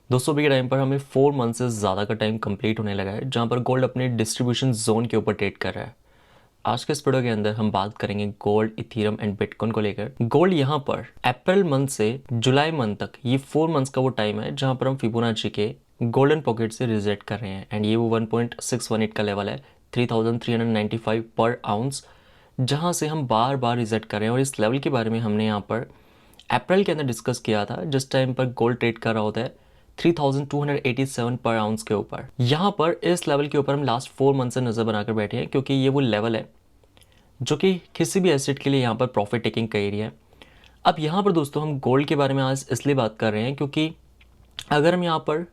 दोस्तों अभी के टाइम पर हमें 4 मंथ से ज़्यादा का टाइम कंप्लीट होने लगा है जहाँ पर गोल्ड अपने डिस्ट्रीब्यूशन जोन के ऊपर ट्रेड कर रहा है। आज के इस वीडियो के अंदर हम बात करेंगे गोल्ड, इथीरियम एंड बिटकॉइन को लेकर। गोल्ड यहाँ पर अप्रैल मंथ से जुलाई मंथ तक ये 4 मंथ्स का वो टाइम है जहाँ पर हम फिबोनाची के गोल्डन पॉकेट से रिजेक्ट कर रहे हैं एंड ये वो 1.618 का लेवल है, 3395 पर आउंस, जहाँ से हम बार बार रिजेक्ट कर रहे हैं। और इस लेवल के बारे में हमने यहाँ पर अप्रैल के अंदर डिस्कस किया था जिस टाइम पर गोल्ड ट्रेड कर रहा होता है 3287 पर आउंस के ऊपर। यहाँ पर इस लेवल के ऊपर हम लास्ट 4 मंथ से नज़र बनाकर बैठे हैं क्योंकि ये वो लेवल है जो कि किसी भी एसेट के लिए यहाँ पर प्रॉफिट टेकिंग का एरिया है। अब यहाँ पर दोस्तों हम गोल्ड के बारे में आज इसलिए बात कर रहे हैं क्योंकि अगर हम यहाँ पर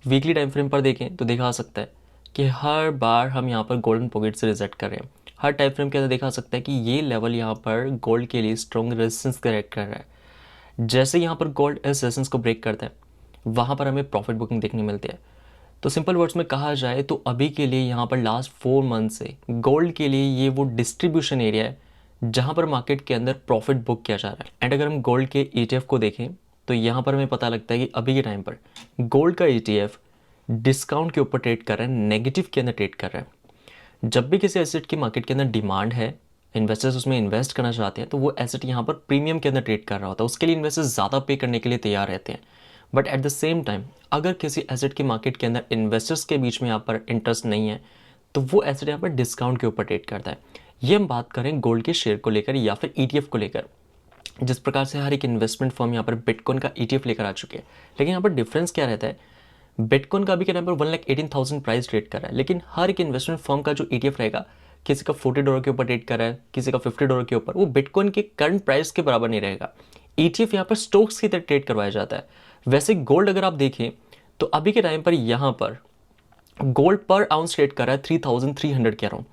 वीकली टाइम फ्रेम पर देखें तो देखा सकता है कि हर बार हम यहाँ पर गोल्डन पॉकेट से रिजेक्ट कर रहे हैं। हर टाइम फ्रेम के अंदर देखा सकता है कि ये लेवल यहाँ पर गोल्ड के लिए स्ट्रॉन्ग रेजिस्टेंस करेक्ट कर रहा है। जैसे यहाँ पर गोल्ड इस रेजिस्टेंस को ब्रेक करता है वहाँ पर हमें प्रॉफिट बुकिंग देखने मिलती है। तो सिंपल वर्ड्स में कहा जाए तो अभी के लिए यहाँ पर लास्ट 4 मंथ से गोल्ड के लिए ये वो डिस्ट्रीब्यूशन एरिया है जहाँ पर मार्केट के अंदर प्रॉफिट बुक किया जा रहा है। एंड अगर हम गोल्ड के ETF को देखें तो यहाँ पर हमें पता लगता है कि अभी के टाइम पर गोल्ड का ETF डिस्काउंट के ऊपर ट्रेड कर रहा है, नेगेटिव के अंदर ट्रेड कर रहा है। जब भी किसी एसेट की मार्केट के अंदर डिमांड है, इन्वेस्टर्स उसमें इन्वेस्ट करना चाहते हैं, तो वो एसेट यहाँ पर प्रीमियम के अंदर ट्रेड कर रहा होता है। उसके लिए इन्वेस्टर्स ज़्यादा पे करने के लिए तैयार रहते हैं। But at the same time अगर किसी एसेट की मार्केट के अंदर इन्वेस्टर्स के बीच में यहाँ पर इंटरेस्ट नहीं है तो वो एसेट यहाँ पर डिस्काउंट के ऊपर ट्रेड करता है। ये हम बात करें गोल्ड के शेयर को लेकर या फिर ETF को लेकर। जिस प्रकार से हर एक इन्वेस्टमेंट फर्म यहाँ पर बिटकॉइन का ETF लेकर आ चुके हैं, लेकिन यहाँ पर डिफरेंस क्या रहता है, बिटकॉइन का अभी के टाइम पर 1,18,000 प्राइस ट्रेड कर रहा है, लेकिन हर एक इन्वेस्टमेंट फर्म का जो ETF रहेगा किसी का $40 के ऊपर ट्रेड कर रहा है, किसी का $50 के ऊपर, वो बिटकॉइन के करंट प्राइस के बराबर नहीं रहेगा। ETF यहाँ पर स्टॉक्स की तरह ट्रेड करवाया जाता है। वैसे गोल्ड अगर आप देखें तो अभी के टाइम पर यहाँ पर गोल्ड पर आउंस ट्रेड कर रहा है 3,300 के अराउंड,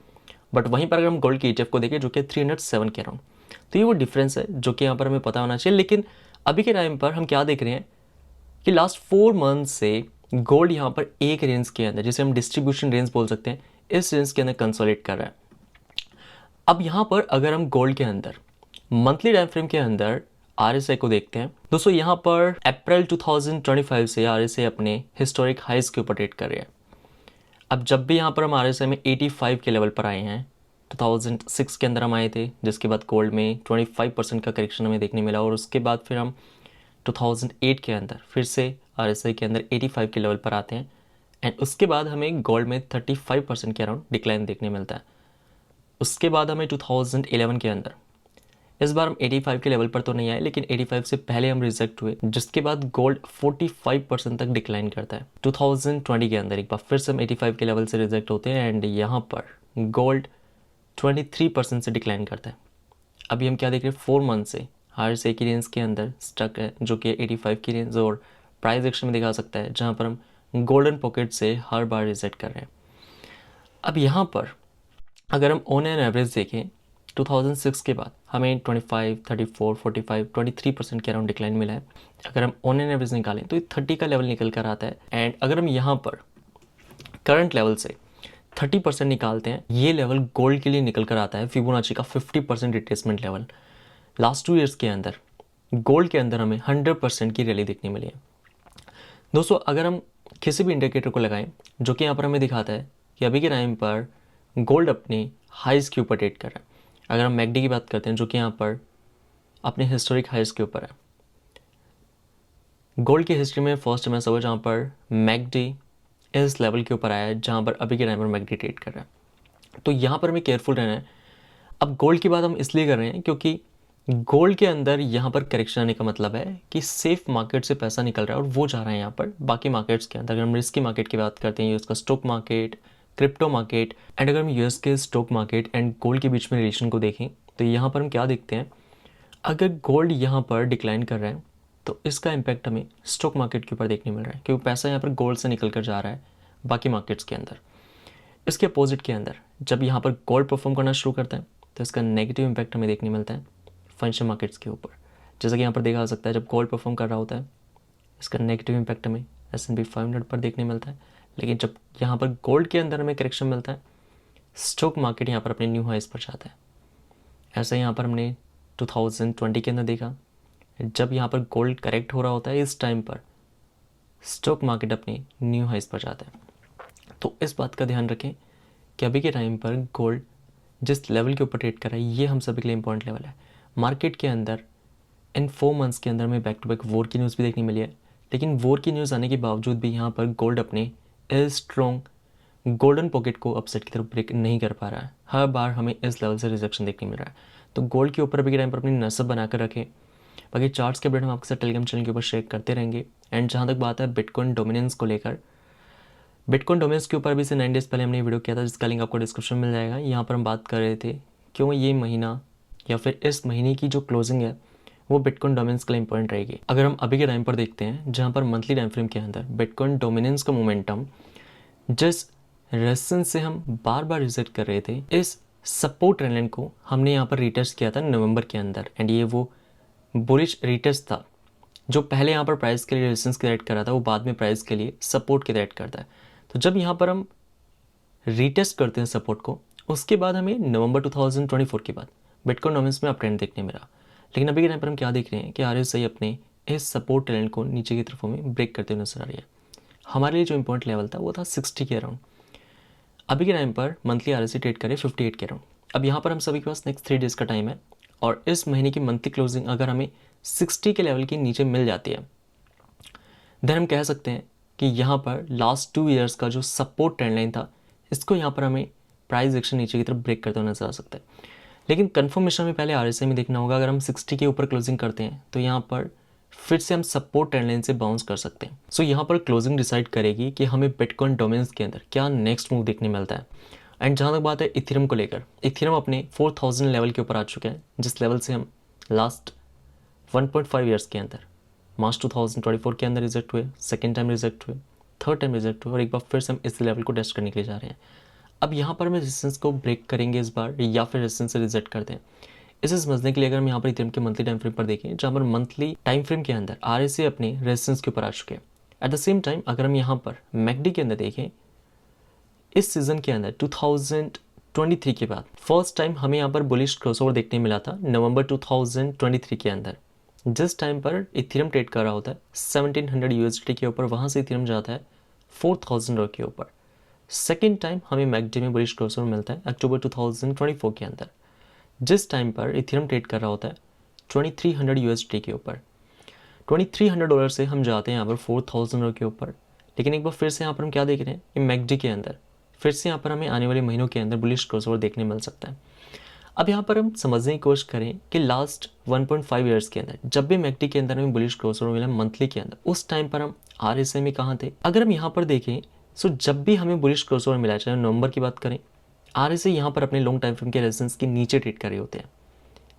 बट वहीं पर अगर हम गोल्ड के ETF को देखें जो कि 307 के अराउंड, तो ये वो डिफरेंस है जो कि यहाँ पर हमें पता होना चाहिए। लेकिन अभी के टाइम पर हम क्या देख रहे हैं कि लास्ट 4 मंथ से गोल्ड यहाँ पर एक रेंज के अंदर, जिसे हम डिस्ट्रीब्यूशन रेंज बोल सकते हैं, इस रेंज के अंदर कंसोलिडेट कर रहा है। अब यहाँ पर अगर हम गोल्ड के अंदर मंथली टाइम फ्रेम के अंदर RSI को देखते हैं दोस्तों, यहाँ पर अप्रैल 2025 से RSI अपने हिस्टोरिक हाइज के ऊपर ट्रेड कर रहे हैं। अब जब भी यहाँ पर हम RSI में 85 के लेवल पर आए हैं, 2006 के अंदर हम आए थे, जिसके बाद गोल्ड में 25% का करेक्शन हमें देखने मिला, और उसके बाद फिर हम 2008 के अंदर फिर से RSI के अंदर 85 के लेवल पर आते हैं एंड उसके बाद हमें गोल्ड में 35% के अराउंड डिक्लाइन देखने मिलता है। उसके बाद हमें 2011 के अंदर, इस बार हम 85 के लेवल पर तो नहीं आए, लेकिन 85 से पहले हम रिजेक्ट हुए, जिसके बाद गोल्ड 45% तक डिक्लाइन करता है। 2020 के अंदर एक बार फिर से हम 85 के लेवल से रिजेक्ट होते हैं एंड यहाँ पर गोल्ड 23% से डिक्लाइन करता है। अभी हम क्या देख रहे हैं, 4 मंथ से हर से की रेंज के अंदर स्टक है जो कि 85 की रेंज और प्राइस एक्शन में दिखा सकता है, जहाँ पर हम गोल्डन पॉकेट से हर बार रिजेक्ट कर रहे हैं। अब यहाँ पर अगर हम ऑन एन एवरेज देखें 2006 के बाद हमें 25, 34, 45, 23% के अराउंड डिक्लाइन मिला है। अगर हम ऑन एन एवरेज निकालें तो ये 30 का लेवल निकल कर आता है एंड अगर हम यहाँ पर करंट लेवल से 30% निकालते हैं, ये लेवल गोल्ड के लिए निकल कर आता है फिबोनाची का 50% रिट्रेसमेंट लेवल। लास्ट 2 ईयर्स के अंदर गोल्ड के अंदर हमें 100% की रैली देखने मिली है। दोस्तों अगर हम किसी भी इंडिकेटर को लगाएं जो कि यहाँ पर हमें दिखाता है कि अभी के टाइम पर गोल्ड अपनी हाइज के ऊपर ट्रेड कर रहा है। अगर हम मैकडी की बात करते हैं जो कि यहाँ पर अपने हिस्टोरिक हाइज के ऊपर है, गोल्ड की हिस्ट्री में फर्स्ट टाइम ऐसा हुआ जहाँ पर मैकडी इस लेवल के ऊपर आया है जहाँ पर अभी के टाइम पर मैकडी ट्रेड कर रहा है। तो यहाँ पर हमें केयरफुल रहना है। अब गोल्ड की बात हम इसलिए कर रहे हैं क्योंकि गोल्ड के अंदर यहाँ पर करेक्शन आने का मतलब है कि सेफ मार्केट से पैसा निकल रहा है और वो जा रहा है यहाँ पर बाकी मार्केट्स के अंदर। अगर हम रिस्की मार्केट की बात करते हैं, यूएस का stock market, crypto market, and अगर हम यूएस के स्टॉक मार्केट एंड गोल्ड के बीच में रिलेशन को देखें तो यहाँ पर हम क्या देखते हैं, अगर गोल्ड यहाँ पर डिक्लाइन कर रहा है तो इसका इम्पैक्ट हमें स्टॉक मार्केट के ऊपर देखने मिल रहा है क्योंकि पैसा यहाँ पर गोल्ड से निकल कर जा रहा है बाकी मार्केट्स के अंदर। इसके अपोजिट के अंदर जब यहाँ पर गोल्ड परफॉर्म करना शुरू करता है तो इसका नेगेटिव इम्पैक्ट हमें देखने मिलता है फाइनेंशियल मार्केट्स के ऊपर। जैसा कि यहाँ पर देखा जा सकता है, जब गोल्ड परफॉर्म कर रहा होता है इसका नेगेटिव इम्पैक्ट हमें S&P 500 पर देखने मिलता है, लेकिन जब यहाँ पर गोल्ड के अंदर हमें करेक्शन मिलता है स्टॉक मार्केट यहाँ पर अपने न्यू हाइज पर जाता है। ऐसा यहाँ पर हमने 2020 के अंदर देखा, जब यहाँ पर गोल्ड करेक्ट हो रहा होता है इस टाइम पर स्टॉक मार्केट अपनी न्यू हाइस पर जाता है। तो इस बात का ध्यान रखें कि अभी के टाइम पर गोल्ड जिस लेवल के ऊपर ट्रेड कर रहा है ये हम सभी के लिए इंपॉर्टेंट लेवल है। मार्केट के अंदर इन 4 मंथ्स के अंदर में बैक टू बैक वॉर की न्यूज़ भी देखने मिली है, लेकिन वॉर की न्यूज़ आने के बावजूद भी यहाँ पर गोल्ड अपने स्ट्रॉन्ग गोल्डन पॉकेट को अपसेट की तरफ ब्रेक नहीं कर पा रहा है। हर बार हमें इस लेवल से रिजेक्शन देखने मिल रहा है। तो गोल्ड के ऊपर अभी के टाइम पर अपनी नसब बनाकर रखें। बाकी चार्ट्स के अपडेट हम आपके साथ टेलीग्राम चैनल के ऊपर शेयर करते रहेंगे। एंड जहाँ तक बात है बिटकॉइन डोमिनेंस को लेकर, बिटकॉइन डोमिनेंस के ऊपर अभी से 9 डेज़ पहले हमने वीडियो किया था जिसका लिंक आपको डिस्क्रिप्शन में मिल जाएगा। यहाँ पर हम बात कर रहे थे क्यों ये महीना या फिर इस महीने की जो क्लोजिंग है वो बिटकॉइन डोमिनेंस के लिए इंपॉर्टेंट रहेगी। अगर हम अभी के टाइम पर देखते हैं जहाँ पर मंथली टाइम फ्रेम के अंदर बिटकॉइन डोमिनेंस का मोमेंटम जिस रेजिस्टेंस से हम बार बार रिजेक्ट कर रहे थे, इस सपोर्ट ट्रेंड लाइन को हमने यहाँ पर रिटेस्ट किया था नवंबर के अंदर। एंड ये वो बुलिश रिटेस्ट था जो पहले यहाँ पर प्राइस के लिए रेजिस्टेंस क्रिएट कर रहा था, वो बाद में प्राइस के लिए सपोर्ट क्रिएट करता है। तो जब यहाँ पर हम रीटेस्ट करते हैं सपोर्ट को, उसके बाद हमें नवंबर 2024 के बाद बिटकॉइन डोमिनेंस में अप ट्रेंड देखने मिला। लेकिन अभी के टाइम पर हम क्या देख रहे हैं कि RSI अपने इस सपोर्ट ट्रेंड को नीचे की तरफ हमें ब्रेक करते हुए नजर आ रही है। हमारे लिए जो इंपॉर्टेंट लेवल था वो था 60 के अराउंड। अभी के टाइम पर मंथली RSI ट्रेड करे 58 के अराउंड। अब यहाँ पर हम सभी के पास नेक्स्ट 3 डेज़ का टाइम है और इस महीने की मंथली क्लोजिंग अगर हमें 60 के लेवल के नीचे मिल जाती है, देन हम कह सकते हैं कि यहाँ पर लास्ट 2 ईयर्स का जो सपोर्ट ट्रेंड लाइन था, इसको यहाँ पर हमें प्राइस एक्शन नीचे की तरफ ब्रेक करते हुए नजर आ सकता है। लेकिन कंफर्मेशन में पहले RSI में देखना होगा। अगर हम 60 के ऊपर क्लोजिंग करते हैं तो यहाँ पर फिर से हम सपोर्ट ट्रेंड लाइन से बाउंस कर सकते हैं। सो यहाँ पर क्लोजिंग डिसाइड करेगी कि हमें बिटकॉइन डोमेन्स के अंदर क्या नेक्स्ट मूव देखने मिलता है। एंड जहाँ तक बात है इथेरियम को लेकर, इथेरियम अपने 4000 लेवल के ऊपर आ चुके हैं जिस लेवल से हम लास्ट 1.5 ईयर्स के अंदर मार्च 2024 के अंदर रिजेक्ट हुए, सेकेंड टाइम रिजेक्ट हुए, थर्ड टाइम रिजेक्ट हुए और एक बार फिर से हम इस लेवल को टेस्ट करने के लिए जा रहे हैं। अब यहाँ पर हम रेजिस्टेंस को ब्रेक करेंगे इस बार या फिर रेजिस्टेंस से रिजेक्ट करते हैं, इसे समझने के लिए अगर हम यहाँ पर इथेरियम के मंथली टाइम फ्रेम पर देखें, जहाँ पर मंथली टाइम फ्रेम के अंदर RSI अपने रेजिस्टेंस के ऊपर आ चुके हैं। एट द सेम टाइम अगर हम यहाँ पर मैकडी के अंदर देखें, इस सीजन के अंदर 2023 के बाद फर्स्ट टाइम हमें यहाँ पर बुलिश क्रॉसओवर देखने मिला था नवंबर 2023 के अंदर, जिस टाइम पर इथेरियम ट्रेड कर रहा होता है 1700 USDT के ऊपर, वहाँ से इथेरियम जाता है $4000 के ऊपर। सेकेंड टाइम हमें मैकडी में बुलिश क्रॉसओवर मिलता है अक्टूबर 2024 के अंदर, जिस टाइम पर इथेरियम ट्रेड कर रहा होता है 2300 USDT के ऊपर। $2300 से हम जाते हैं यहाँ पर $4000 के ऊपर। लेकिन एक बार फिर से यहाँ पर हम क्या देख रहे हैं कि मैकडी के अंदर फिर से यहाँ पर हमें आने वाले महीनों के अंदर बुलिश क्रॉसओवर देखने मिल सकता है। अब यहाँ पर हम समझने की कोशिश करें कि लास्ट 1.5 ईयर्स के अंदर जब भी मैकडी के अंदर हमें बुलिश क्रॉसओवर मिला मंथली के अंदर, उस टाइम पर हम RSI में कहाँ थे। अगर हम यहाँ पर देखें सो जब भी हमें बुलिश क्रॉसओवर मिला, चाहे नवंबर की बात करें, RSI यहाँ पर अपने लॉन्ग टाइम फ्रेम के रेजिस्टेंस के नीचे ट्रेड कर रहे होते हैं।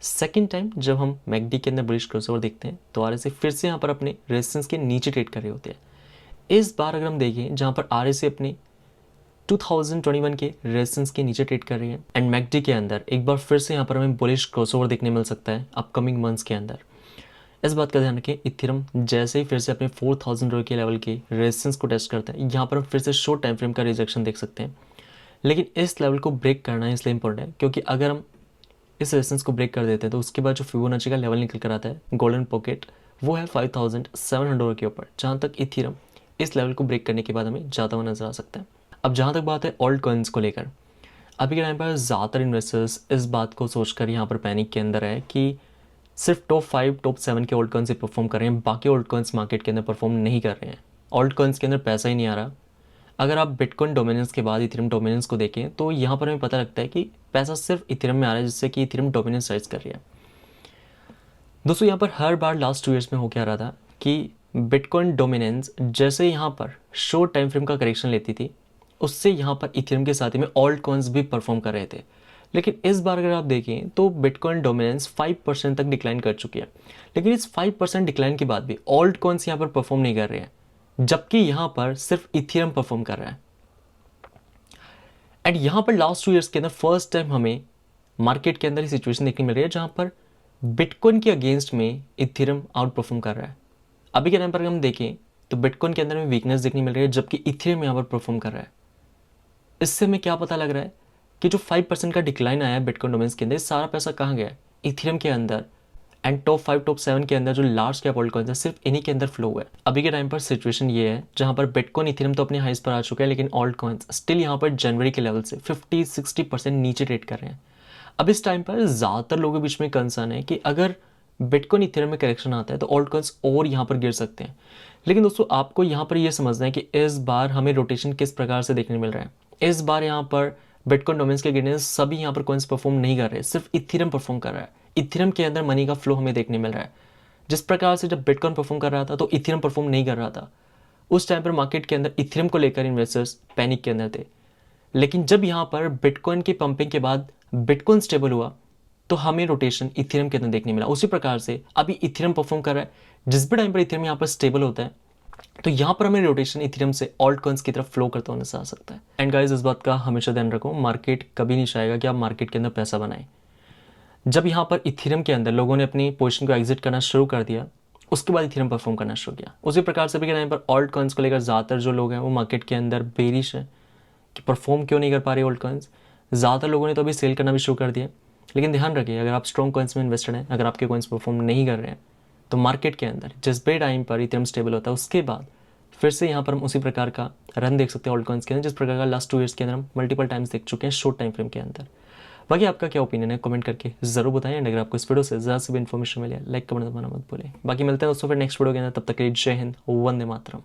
सेकेंड टाइम जब हम मैकडी के अंदर बुलिश क्रॉसओवर देखते हैं तो RSI फिर से यहाँ पर अपने रेजिस्टेंस के नीचे ट्रेड कर रहे होते हैं। इस बार अगर हम देखें जहाँ पर RSI अपने 2021 के रेजिस्टेंस के नीचे ट्रेड कर रही है एंड मैकडी के अंदर एक बार फिर से यहाँ पर हमें बुलिश क्रॉसओवर देखने मिल सकता है अपकमिंग मंथ्स के अंदर। इस बात का ध्यान रखें, इथेरियम जैसे ही फिर से अपने $4000 के लेवल के रेजिस्टेंस को टेस्ट करता है, यहाँ पर हम फिर से शॉर्ट टाइम फ्रेम का रिजेक्शन देख सकते हैं। लेकिन इस लेवल को ब्रेक करना इसलिए इंपॉर्टेंट है क्योंकि अगर हम इस रेजिस्टेंस को ब्रेक कर देते हैं तो उसके बाद जो फिबोनाची का लेवल निकल कर आता है गोल्डन पॉकेट, वो है $5700 के ऊपर, जहाँ तक इथेरियम इस लेवल को ब्रेक करने के बाद हमें जाता हुआ नजर आ सकता है। अब जहाँ तक बात है ऑल्ट कॉइन्स को लेकर, अभी के टाइम पर ज़्यादातर इन्वेस्टर्स इस बात को सोचकर यहाँ पर पैनिक के अंदर है कि सिर्फ टॉप 5 टॉप 7 के ऑल्ट कॉइन्स ही परफॉर्म कर रहे हैं, बाकी ऑल्ट कॉइन्स मार्केट के अंदर परफॉर्म नहीं कर रहे हैं। ऑल्ट कॉइन्स के अंदर पैसा ही नहीं आ रहा। अगर आप बिटकॉइन डोमिनेंस के बाद इथेरियम डोमिनेंस को देखें तो यहाँ पर हमें पता लगता है कि पैसा सिर्फ इथेरियम में आ रहा है, जिससे कि इथेरियम डोमिनेंस राइज कर रही है। दोस्तों यहाँ पर हर बार लास्ट 2 ईयर्स में हो क्या रहा था कि बिटकॉइन डोमिनेंस जैसे यहाँ पर शॉर्ट टाइम फ्रेम का करेक्शन लेती थी, उससे यहाँ पर इथेरियम के साथ ही में ऑल्ट कॉइन्स भी परफॉर्म कर रहे थे। लेकिन इस बार अगर आप देखें तो बिटकॉइन डोमिनेंस 5% तक डिक्लाइन कर चुकी है। लेकिन इस 5% डिक्लाइन के बाद भी ऑल्ट कॉइन्स यहाँ पर परफॉर्म नहीं कर रहे हैं, जबकि यहाँ पर सिर्फ इथेरियम परफॉर्म कर रहा है। एंड यहाँ पर लास्ट 2 ईयर्स के अंदर फर्स्ट टाइम हमें मार्केट के अंदर ये सिचुएशन देखने मिल रही है जहाँ पर बिटकॉइन के अगेंस्ट में इथेरियम आउट परफॉर्म कर रहा है। अभी के टाइम पर हम देखें तो बिटकॉइन के अंदर में वीकनेस देखने मिल रही है, जबकि इथेरियम यहाँ पर परफॉर्म कर रहा है। इससे हमें क्या पता लग रहा है कि जो 5% का डिक्लाइन आया है बिटकॉइन डोमेन्स के अंदर, सारा पैसा कहाँ गया है? इथेरियम के अंदर एंड टॉप 5 टॉप 7 के अंदर जो लार्ज कैप ऑल्ट कॉइन्स है सिर्फ इन्हीं के अंदर फ्लो हुआ है। अभी के टाइम पर सिचुएशन ये है जहां पर बिटकॉइन इथेरियम तो अपने हाइस पर आ चुका है, लेकिन ऑल्ट कॉइन्स स्टिल यहाँ पर जनवरी के लेवल से 50-60% नीचे ट्रेड कर रहे हैं। अब इस टाइम पर ज़्यादातर लोगों के बीच में कंसर्न है कि अगर बिटकॉइन इथेरियम में करेक्शन आता है तो ऑल्ट कॉइन्स और यहाँ पर गिर सकते हैं। लेकिन दोस्तों आपको यहाँ पर यह समझना है कि इस बार हमें रोटेशन किस प्रकार से देखने मिल रहा है। इस बार यहाँ पर बिटकॉइन डोमेन्स के गिरने सभी यहाँ पर कॉइन्स परफॉर्म नहीं कर रहे, सिर्फ इथेरियम परफॉर्म कर रहा है। इथेरियम के अंदर मनी का फ्लो हमें देखने मिल रहा है। जिस प्रकार से जब बिटकॉइन परफॉर्म कर रहा था तो इथेरियम परफॉर्म नहीं कर रहा था। उस टाइम पर मार्केट के अंदर इथेरियम को लेकर इन्वेस्टर्स पैनिक के अंदर थे। लेकिन जब यहाँ पर बिटकॉइन की पंपिंग के बाद बिटकॉइन स्टेबल हुआ तो हमें रोटेशन इथेरियम के अंदर देखने मिला। उसी प्रकार से अभी इथेरियम परफॉर्म कर रहा है। जिस भी टाइम पर इथेरियम यहाँ पर स्टेबल होता है तो यहाँ पर हमें रोटेशन इथेरियम से ऑल्ट कॉइन्स की तरफ फ्लो करता हुआ नजर आ सकता है। एंड गाइस इस बात का हमेशा ध्यान रखो, मार्केट कभी नहीं चाहेगा कि आप मार्केट के अंदर पैसा बनाएं। जब यहाँ पर इथेरियम के अंदर लोगों ने अपनी पोजीशन को एग्जिट करना शुरू कर दिया उसके बाद इथेरियम परफॉर्म करना शुरू किया। उसी प्रकार से भी के टाइम पर ऑल्ट कॉइन्स को लेकर ज़्यादातर जो लोग हैं वो मार्केट के अंदर बेरिश है कि परफॉर्म क्यों नहीं कर पा रहे ऑल्ट कॉइन्स। ज़्यादातर लोगों ने तो अभी सेल करना भी शुरू कर दिया। लेकिन ध्यान रखिए, अगर आप स्ट्रॉन्ग कॉइन्स में इन्वेस्टेड हैं, अगर आपके कॉइन्स परफॉर्म नहीं कर रहे हैं तो मार्केट के अंदर जिस भी टाइम पर इथेरियम स्टेबल होता है उसके बाद फिर से यहाँ पर हम उसी प्रकार का रन देख सकते हैं ऑल्ट कॉइन्स के अंदर, जिस प्रकार का लास्ट 2 ईयर्स के अंदर हम मल्टीपल टाइम्स देख चुके हैं शॉर्ट टाइम फ्रेम के अंदर। बाकी आपका क्या ओपिनियन है कमेंट करके जरूर बताएं। एंड अगर आपको इस वीडियो से ज़्यादा से भी इन्फॉर्मेशन मिले लाइक कमेंट दबाना मत भूलें। बाकी मिलते हैं दोस्तों फिर नेक्स्ट वीडियो के अंदर, तब तक के लिए जय हिंद, वंदे मातरम।